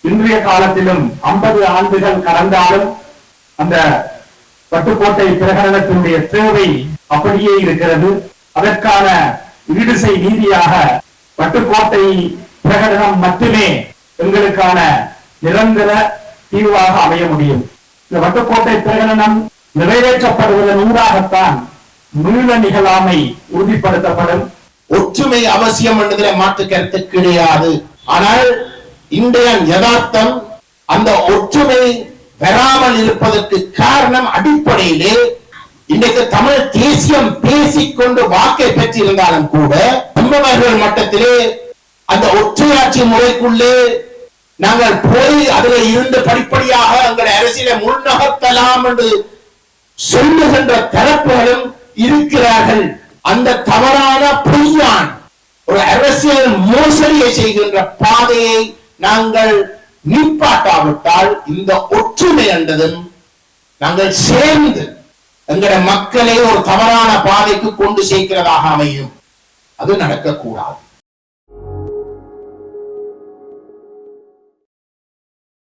இன்றைய காலத்திலும் 50 ஆண்டுகள் கடந்தாலும் அந்த பட்டுக்கோட்டை பிரகடனத்தினுடைய தேவை அப்படியே இருக்கிறது. அதற்கான ஈடுசை நீதியாக பட்டுக்கோட்டை பிரகடனம் மட்டுமே எங்களுக்கான நிரந்தர தீர்வாக அமைய முடியும். இந்த பட்டுக்கோட்டை பிரகடனம் நிறைவேற்றப்படுவதன் ஊடாகத்தான் மீள நிகழாமை உறுதிப்படுத்தப்படும். ஒற்றுமை அவசியம் என்பதில் மாற்று கருத்து கிடையாது. ஆனால் இன்றைய யதார்த்தம் அந்த ஒற்றுமை பெறாமல் இருப்பதற்கு காரணம் அடிப்படையிலே இன்றைக்கு தமிழ் தேசியம் பேசிக்கொண்டு வாக்கை பெற்றிருந்தாலும் கூட தமிழர்கள் மட்டத்திலே அந்த ஒற்றையாட்சி முறைக்குள்ளே நாங்கள் போய் அதில் இருந்து படிப்படியாக எங்கள் அரசியலை முன்னகர்த்தலாம் என்று சொல்லுகின்ற தரப்புகளும் இருக்கிறார்கள். அந்த தவறான பொய்யான் ஒரு அரசியல் மோசடியை செய்கின்ற பாதையை நாங்கள் நிப்பாட்டாவிட்டால் இந்த ஒற்றுமை என்றதும் நாங்கள் சேர்ந்து எங்களுடைய மக்களை ஒரு தவறான பாதைக்கு கொண்டு சேர்க்கிறதாக அமையும். அது நடக்கக்கூடாது.